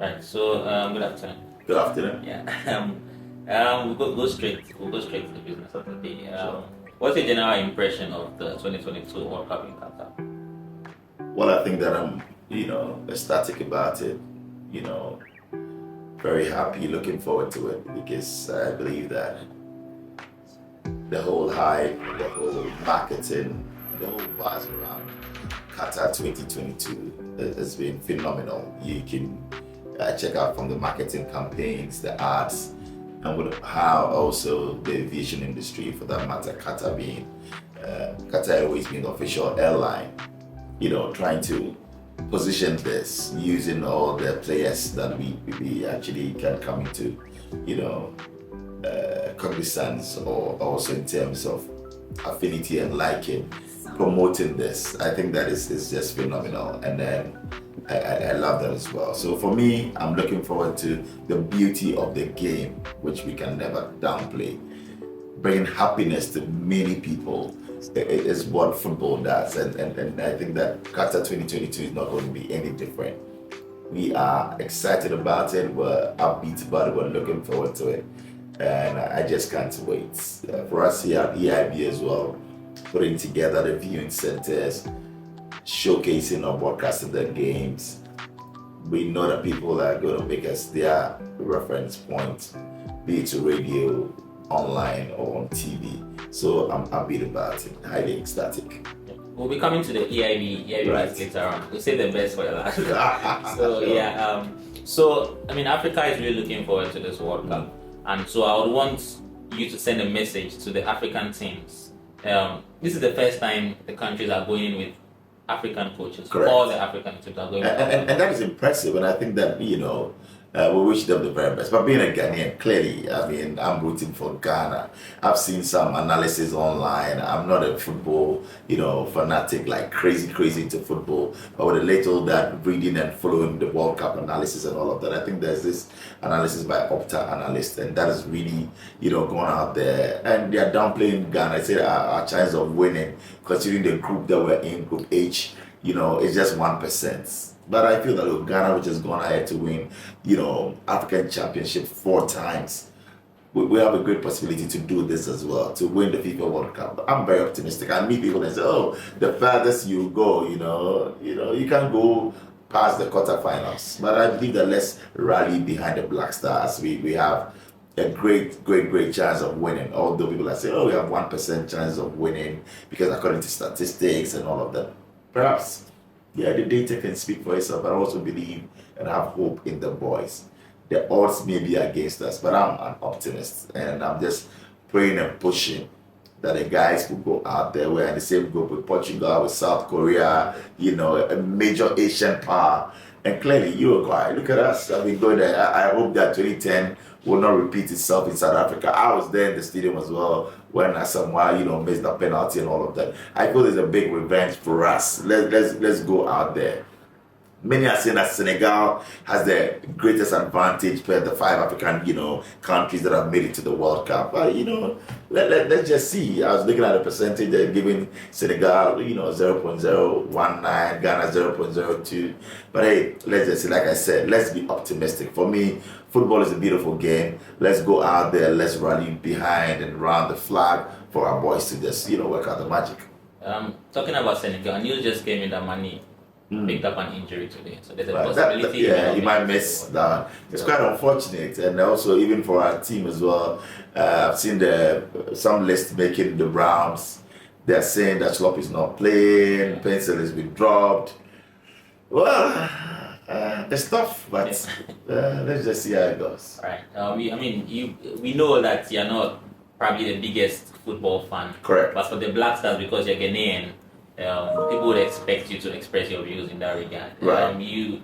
Right. So, good afternoon. Good afternoon. Yeah. We'll go straight. We'll go straight to the business of the day. Sure. What's your general impression of the 2022 World Cup in Qatar? Well, I think that I'm, ecstatic about it. You know, very happy, looking forward to it because I believe that the whole hype, the whole marketing, the whole buzz around Qatar 2022 has been phenomenal. You can check out from the marketing campaigns, the ads, and with how also the aviation industry, for that matter, Qatar Airways being the official airline, trying to position this using all the players that we actually can come into, cognizance, or also in terms of affinity and liking, promoting this. I think that is just phenomenal. And then I love that as well. So for me, I'm looking forward to the beauty of the game, which we can never downplay. Bringing happiness to many people is what football does. And I think that Qatar 2022 is not going to be any different. We are excited about it, we're upbeat about it, we're looking forward to it. And I just can't wait. For us here at EIB as well, putting together the viewing centers, showcasing or broadcasting the games. We know that people are going to make us their reference point, be it to radio, online, or on TV. So I'm happy about it, highly ecstatic. We'll be coming to the EIB Right. later on. We'll save the best for the last. So Africa is really looking forward to this World Cup, and so I would want you to send a message to the African teams. This is the first time the countries are going in with African coaches. Correct. All the African teams are going. And that is impressive, and I think that we wish them the very best. But being a Ghanaian, clearly, I'm rooting for Ghana. I've seen some analysis online. I'm not a football, fanatic, like crazy into football. But with a little that reading and following the World Cup analysis and all of that, I think there's this analysis by Opta analyst, and that is really, going out there. And they are downplaying Ghana. I say our chance of winning, considering the group that we're in, Group H, it's just 1%. But I feel that with Ghana, which has gone ahead to win, African Championship 4 times, we have a great possibility to do this as well, to win the FIFA World Cup. I'm very optimistic. I meet people and say, "Oh, the farthest you go, you can go past the quarterfinals." But I believe that let's rally behind the Black Stars. We have a great chance of winning. Although people are saying, "Oh, we have 1% chance of winning," because according to statistics and all of that, perhaps. Yeah, the data can speak for itself, but I also believe and have hope in the boys. The odds may be against us, but I'm an optimist, and I'm just praying and pushing that the guys will go out there. We're in the same group with Portugal, with South Korea, a major Asian power. And clearly, Uruguay, look at us. Going there. I hope that 2010 will not repeat itself in South Africa. I was there in the stadium as well when Asamoah, missed the penalty and all of that. I feel there's a big revenge for us. Let's go out there. Many are saying that Senegal has the greatest advantage per the 5 African, countries that have made it to the World Cup. But, let's just see. I was looking at the percentage they're giving Senegal, 0.019, Ghana 0.02. But hey, let's just see, like I said, let's be optimistic. For me, football is a beautiful game. Let's go out there, let's rally behind and round the flag for our boys to just, work out the magic. Talking about Senegal, news just came in that Mane picked up an injury today, so there's a Right. possibility. He might miss that. It's quite unfortunate, and also even for our team as well. I've seen some list making the rounds. They're saying that Slop is not playing, Pencil has been dropped. Well, it's tough, but let's just see how it goes. All right. We know that you're not probably the biggest football fan. Correct. But for the Black Stars, because you're Ghanaian, people would expect you to express your views in that regard. Right. You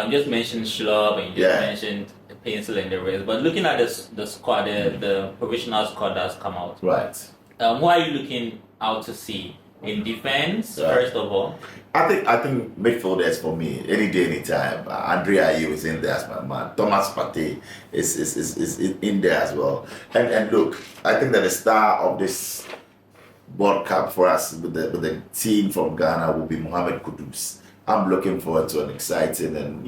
just mentioned Schlupp and you just mentioned Pencil and the rest. But looking at the squad, the provisional squad that's come out, Right. who are you looking out to see in defense, first of all? I think midfielders for me, any day, anytime. Andre Ayew is in there as my man. Thomas Partey is in there as well. And look, I think that the star of this World Cup for us with the team from Ghana will be Mohamed Kudus. I'm looking forward to an exciting and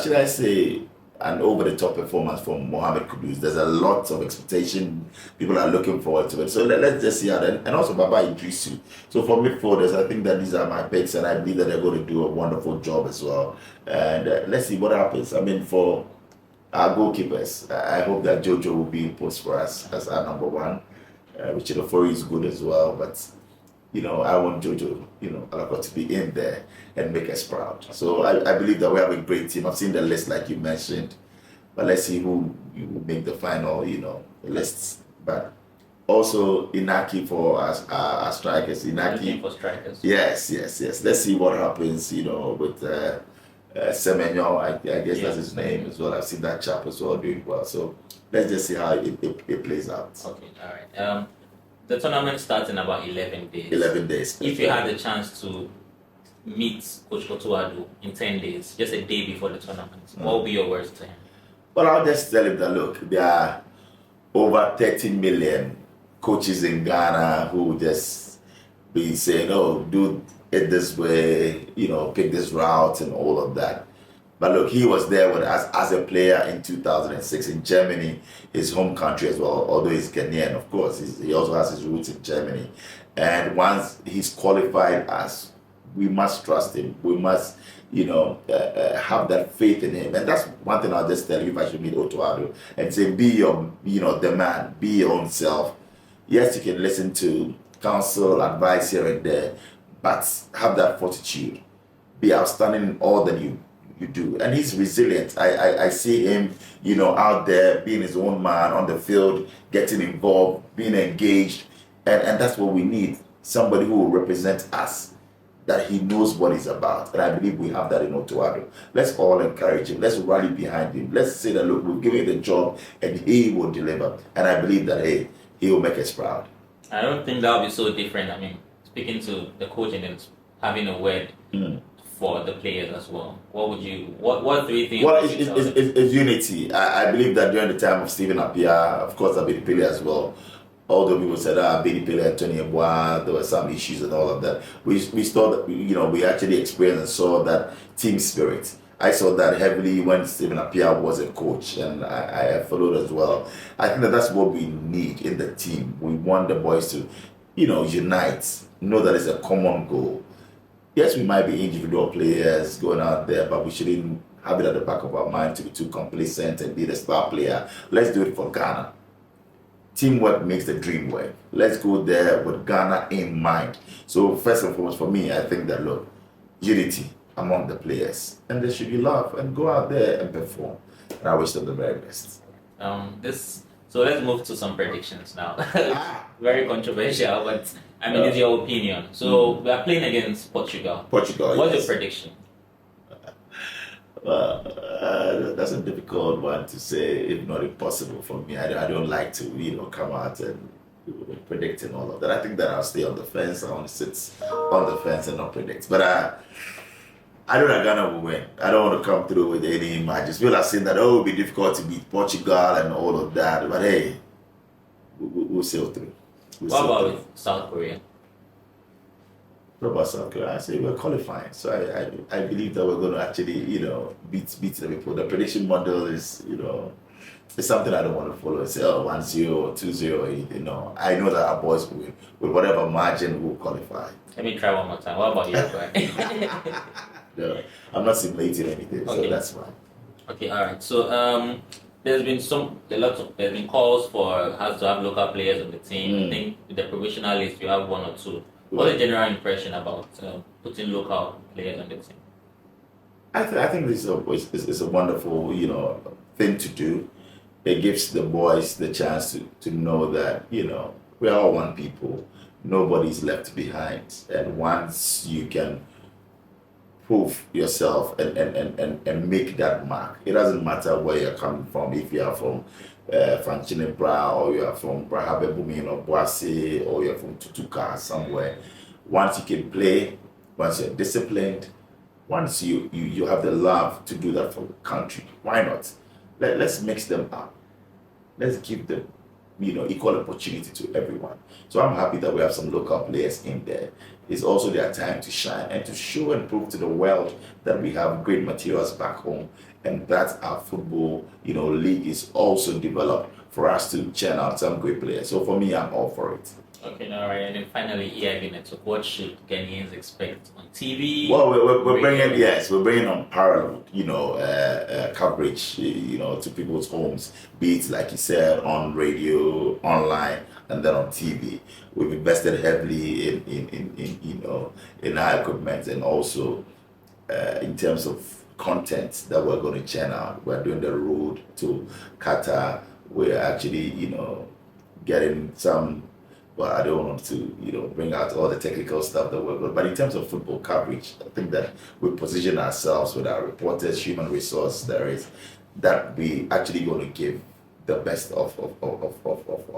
should I say, an over-the-top performance from Mohamed Kudus. There's a lot of expectation. People are looking forward to it. So let's just see how that. And also Baba Idrisu. So for midfielders, I think that these are my picks, and I believe that they're going to do a wonderful job as well. And let's see what happens. I mean, for our goalkeepers, I hope that Jojo will be in post for us as our number one. Richard Ofori is good as well, but I want Jojo, Alaka to be in there and make us proud. So I believe that we have a great team. I've seen the list like you mentioned, but let's see who you will make the final, lists. But also Inaki for our strikers. Looking Inaki, for strikers. yes. Let's see what happens, with Semenyo. I guess Yeah, that's his name as well. I've seen that chap as well doing well. So let's just see how it plays out. Okay, all right. The tournament starts in about 11 days. 11 days. If you had the chance to meet Coach Otuadu in 10 days, just a day before the tournament, what would be your words to him? Well, I'll just tell him that look, there are over 30 million coaches in Ghana who just be saying, oh, do it this way, pick this route and all of that. But look, he was there with us as a player in 2006 in Germany, his home country as well, although he's Ghanaian, of course. He also has his roots in Germany. And once he's qualified us, we must trust him. We must, have that faith in him. And that's one thing I'll just tell you if I should meet Otuado and say, be the man, be your own self. Yes, you can listen to counsel, advice here and there, but have that fortitude. Be outstanding in all that you do. And he's resilient. I see him, out there being his own man on the field, getting involved, being engaged. And that's what we need. Somebody who will represent us, that he knows what he's about. And I believe we have that in Otuado. Let's all encourage him. Let's rally behind him. Let's say that, look, we've given him the job and he will deliver. And I believe that, hey, he will make us proud. I don't think that would be so different. I mean, speaking to the coach and then having a word for the players as well. What three things? Well, it's unity. I believe that during the time of Stephen Appiah, of course, Abedi Pele as well, although people said, Abedi Pele and Tony Eboa, there were some issues and all of that. We saw that, we actually experienced and saw that team spirit. I saw that heavily when Stephen Appiah was a coach, and I followed as well. I think that's what we need in the team. We want the boys to, unite, know that it's a common goal. Yes, we might be individual players going out there, but we shouldn't have it at the back of our mind to be too complacent and be the star player. Let's do it for Ghana. Teamwork makes the dream work. Let's go there with Ghana in mind. So first and foremost, for me, I think that, look, unity among the players, and there should be love, and go out there and perform. And I wish them the very best. So let's move to some predictions now. Very controversial, but I mean, it's your opinion. So we are playing against Portugal. Portugal. What's yes. your prediction? That's a difficult one to say, if not impossible for me. I don't like to, come out and predict and all of that. I think that I'll stay on the fence. I want to sit on the fence and not predict. But I know that Ghana will win. I don't want to come through with any margins. People are saying that, it will be difficult to beat Portugal and all of that. But hey, we'll sail through. What about with South Korea? What about South Korea? I say we're qualifying. So I believe that we're going to actually, beat the people. The prediction model is, it's something I don't want to follow. Say, 1-0 or 2-0. I know that our boys will win. With whatever margin, we'll qualify. Let me try one more time. What about Uruguay? No, I'm not simulating anything, Okay. so that's fine. Okay, all right. So there's been calls for us to have local players on the team. I think with the provisional list you have one or two. What's the general impression about putting local players on the team? I think this is a wonderful, thing to do. It gives the boys the chance to know that, we are all one people. Nobody's left behind. And once you can prove yourself and make that mark, it doesn't matter where you're coming from. If you are from Fanchine Bra, or you are from Brahabe Bumin or Boise, or you're from Tutuka somewhere, once you can play, once you're disciplined, once you have the love to do that for the country, why not? Let's mix them up. Let's give them, equal opportunity to everyone. So I'm happy that we have some local players in there. it's also their time to shine and to show and prove to the world that we have great materials back home and that our football, league is also developed for us to churn out some great players. So for me, I'm all for it. Okay, all right. And then finally, EIB Network. What should Ghanaians expect on TV? Well, we're bringing unparalleled, coverage, to people's homes, be it like you said on radio, online, and then on TV. We've invested heavily in our equipment and also in terms of content that we're going to churn out. We're doing the road to Qatar. We're actually, getting some. Well, I don't want to, bring out all the technical stuff that we're good. But in terms of football coverage, I think that we position ourselves with our reporters, human resource there is, that we actually going to give the best of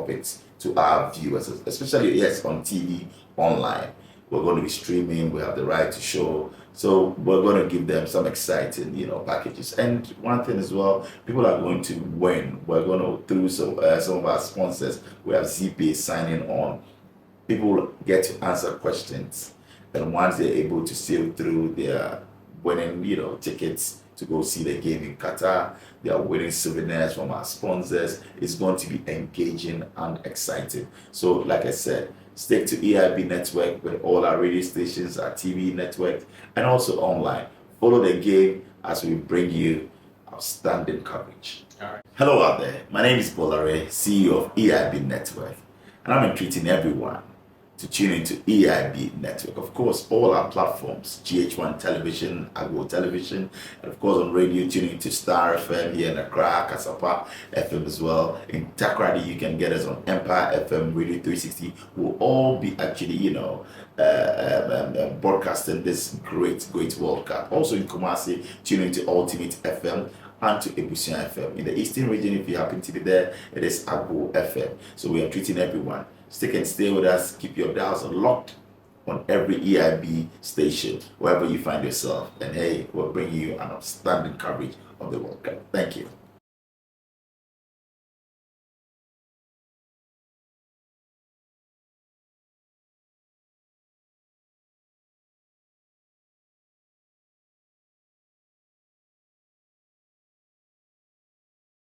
it to our viewers, especially, yes, on TV, online. We're going to be streaming. We have the right to show. So we're going to give them some exciting, packages. And one thing as well, people are going to win. We're going to, through some of our sponsors, we have ZPay signing on. People get to answer questions. And once they're able to sail through, their winning, tickets to go see the game in Qatar. They are winning souvenirs from our sponsors. It's going to be engaging and exciting. So, like I said, stick to EIB Network with all our radio stations, our TV network, and also online. Follow the game as we bring you outstanding coverage. All right. Hello out there. My name is Bola Ray, CEO of EIB Network, and I'm entreating everyone to tune into EIB Network. Of course, all our platforms, GH1 Television, Agbo Television, and of course on radio, tune into Star FM here in Accra, Kasapa FM as well. In Takrady, you can get us on Empire FM, Radio 360. We'll all be actually, broadcasting this great World Cup. Also in Kumasi, tune into Ultimate FM and to Ebusian FM. In the Eastern region, if you happen to be there, it is Agbo FM. So we are treating everyone. Stick and stay with us. Keep your dials locked on every EIB station, wherever you find yourself. And hey, we'll bring you an outstanding coverage of the World Cup. Thank you.